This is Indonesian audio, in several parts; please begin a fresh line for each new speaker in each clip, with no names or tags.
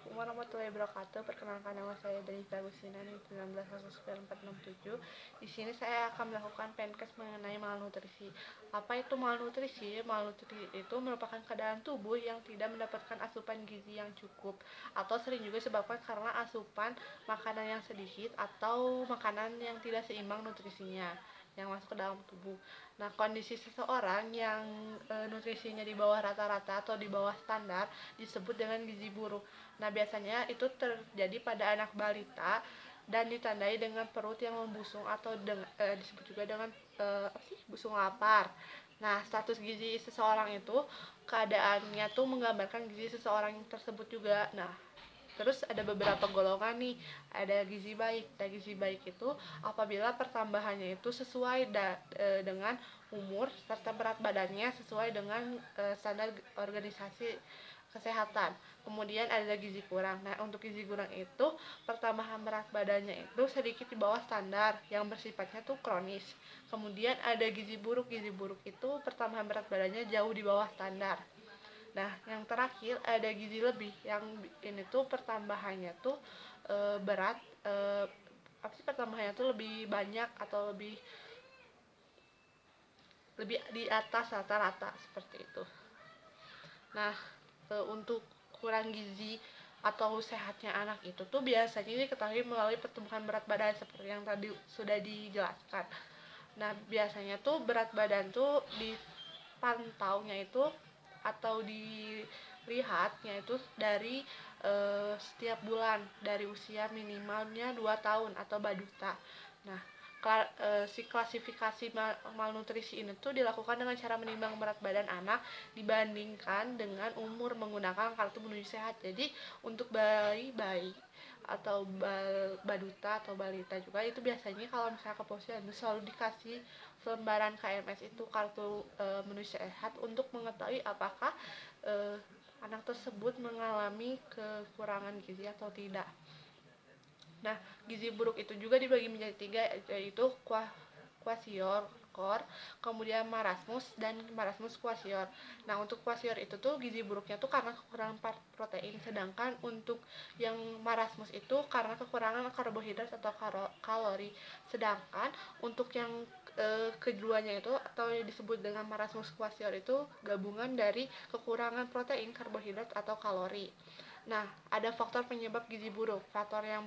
Assalamualaikum warahmatullahi wabarakatuh. Perkenalkan, nama saya Denisa Agustina, 19 Di sini saya akan melakukan pencast mengenai malnutrisi. Apa itu malnutrisi? Malnutrisi itu merupakan keadaan tubuh yang tidak mendapatkan asupan gizi yang cukup, atau sering juga disebabkan karena asupan makanan yang sedikit atau makanan yang tidak seimbang nutrisinya yang masuk ke dalam tubuh. Nah, kondisi seseorang yang nutrisinya di bawah rata-rata atau di bawah standar disebut dengan gizi buruk. Nah, biasanya itu terjadi pada anak balita dan ditandai dengan perut yang membusung atau disebut juga dengan busung lapar. Nah, status gizi seseorang itu keadaannya tuh menggambarkan gizi seseorang tersebut juga. Nah, terus ada beberapa golongan nih. Ada gizi baik. Nah, gizi baik itu apabila pertambahannya itu sesuai dengan umur serta berat badannya sesuai dengan standar organisasi kesehatan. Kemudian ada gizi kurang. Nah, untuk gizi kurang itu pertambahan berat badannya itu sedikit di bawah standar yang bersifatnya tuh kronis. Kemudian ada gizi buruk. Gizi buruk itu pertambahan berat badannya jauh di bawah standar. Nah, yang terakhir ada gizi lebih. Yang ini tuh pertambahannya tuh berat, pertambahannya tuh lebih banyak atau lebih di atas rata-rata seperti itu. Nah, untuk kurang gizi atau sehatnya anak itu tuh biasanya diketahui melalui pertumbuhan berat badan seperti yang tadi sudah dijelaskan. Nah, biasanya tuh berat badan tuh dipantaunya itu atau dilihatnya itu dari setiap bulan dari usia minimalnya 2 tahun atau baduta. Nah, si klasifikasi malnutrisi ini tuh dilakukan dengan cara menimbang berat badan anak dibandingkan dengan umur menggunakan kartu menuju sehat. Jadi untuk bayi atau baduta atau balita juga itu biasanya kalau misalnya ke posyandu selalu dikasih selembaran KMS itu kartu menuju sehat untuk mengetahui apakah anak tersebut mengalami kekurangan gizi atau tidak. Nah, gizi buruk itu juga dibagi menjadi 3, yaitu kwashiorkor, kemudian marasmus, dan marasmus kwashior. Nah, untuk kwashior itu tuh gizi buruknya tuh karena kekurangan protein, sedangkan untuk yang marasmus itu karena kekurangan karbohidrat atau kalori. Sedangkan untuk yang keduanya itu atau disebut dengan marasmus kwashior itu gabungan dari kekurangan protein, karbohidrat atau kalori. Nah, ada faktor penyebab gizi buruk. Faktor yang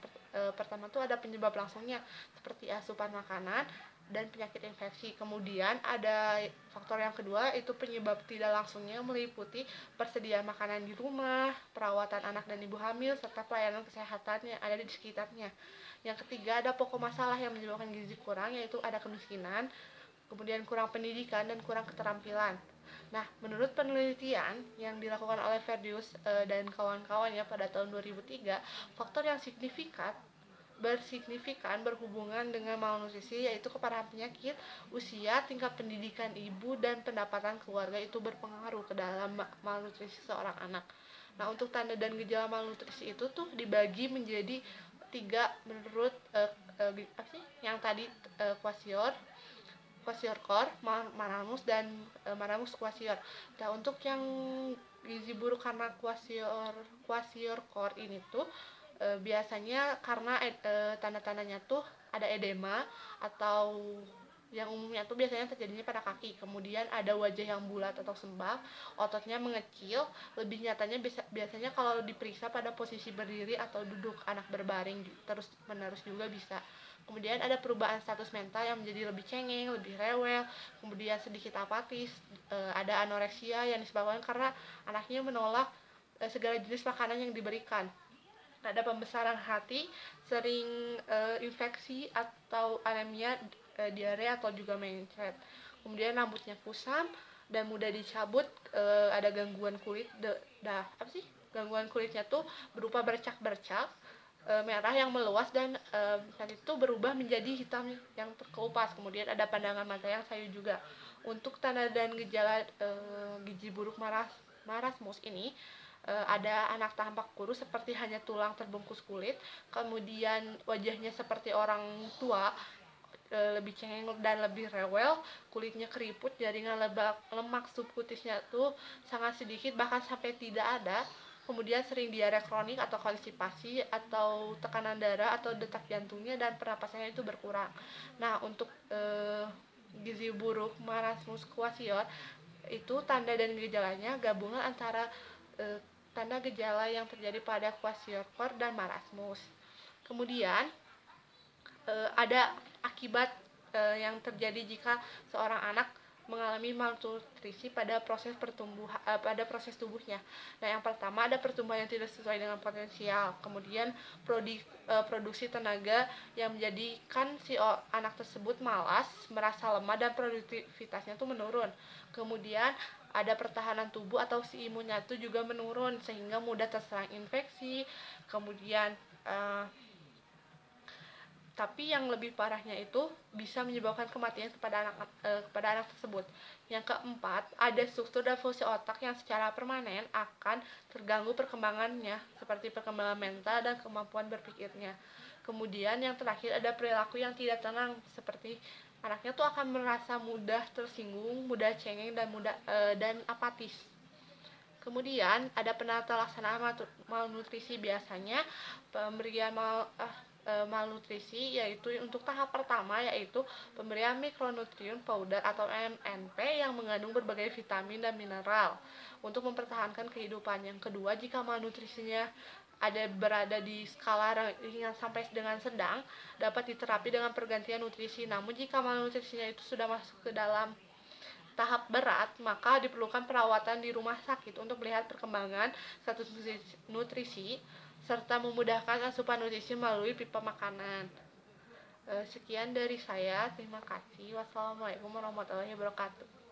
pertama tuh ada penyebab langsungnya seperti asupan makanan dan penyakit infeksi. Kemudian ada faktor yang kedua itu penyebab tidak langsungnya meliputi persediaan makanan di rumah, perawatan anak dan ibu hamil, serta pelayanan kesehatan yang ada di sekitarnya. Yang ketiga ada pokok masalah yang menyebabkan gizi kurang, yaitu ada kemiskinan, kemudian kurang pendidikan dan kurang keterampilan. Nah, menurut penelitian yang dilakukan oleh Verdius dan kawan-kawannya pada tahun 2003, faktor yang bersignifikan berhubungan dengan malnutrisi yaitu keparahan penyakit, usia, tingkat pendidikan ibu, dan pendapatan keluarga itu berpengaruh ke dalam malnutrisi seorang anak. Nah, untuk tanda dan gejala malnutrisi itu tuh dibagi menjadi 3 menurut yang tadi kwashiorkor, marasmus, dan marasmus kwashior. Nah, untuk yang gizi buruk karena kwashiorkor ini tuh biasanya karena tanda-tandanya tuh ada edema atau yang umumnya tuh biasanya terjadinya pada kaki. Kemudian ada wajah yang bulat atau sembab, ototnya mengecil. Lebih nyatanya biasanya kalau diperiksa pada posisi berdiri atau duduk, anak berbaring terus menerus juga bisa. Kemudian ada perubahan status mental yang menjadi lebih cengeng, lebih rewel, kemudian sedikit apatis. Ada anoreksia yang disebabkan karena anaknya menolak segala jenis makanan yang diberikan. Ada pembesaran hati, sering infeksi atau anemia, diare atau juga mencret. Kemudian rambutnya kusam dan mudah dicabut. Ada gangguan kulit, gangguan kulitnya tuh berupa bercak-bercak merah yang meluas dan saat itu berubah menjadi hitam yang terkelupas. Kemudian ada pandangan mata yang sayu juga. Untuk tanda dan gejala gizi buruk marasmus ini ada anak tampak kurus seperti hanya tulang terbungkus kulit, kemudian wajahnya seperti orang tua, lebih cengeng dan lebih rewel, kulitnya keriput, jaringan lemak subkutisnya tuh sangat sedikit bahkan sampai tidak ada. kemudian sering diare kronik atau konstipasi atau tekanan darah atau detak jantungnya dan pernapasannya itu berkurang. Nah, untuk gizi buruk marasmus kwashiorkor itu tanda dan gejalanya gabungan antara tanda gejala yang terjadi pada kwashiorkor dan marasmus. Kemudian ada akibat yang terjadi jika seorang anak mengalami malnutrisi pada proses tubuhnya. Nah, yang pertama ada pertumbuhan yang tidak sesuai dengan potensial. Kemudian produksi tenaga yang menjadikan si anak tersebut malas, merasa lemah dan produktivitasnya itu menurun. Kemudian ada pertahanan tubuh atau si imunnya itu juga menurun sehingga mudah terserang infeksi. Kemudian tapi yang lebih parahnya itu bisa menyebabkan kematian kepada anak tersebut. Yang keempat, ada struktur dan fungsi otak yang secara permanen akan terganggu perkembangannya, seperti perkembangan mental dan kemampuan berpikirnya. Kemudian yang terakhir ada perilaku yang tidak tenang, seperti anaknya tuh akan merasa mudah tersinggung, mudah cengeng dan apatis. Kemudian ada penata laksanaan malnutrisi, biasanya pemberian malnutrisi yaitu untuk tahap pertama yaitu pemberian mikronutrien powder atau MNP yang mengandung berbagai vitamin dan mineral untuk mempertahankan kehidupan. Yang kedua, jika malnutrisinya berada di skala ringan sampai dengan sedang, dapat diterapi dengan pergantian nutrisi. Namun jika malnutrisinya itu sudah masuk ke dalam tahap berat, maka diperlukan perawatan di rumah sakit untuk melihat perkembangan status nutrisi serta memudahkan asupan nutrisi melalui pipa makanan. Sekian dari saya, terima kasih. Wassalamualaikum warahmatullahi wabarakatuh.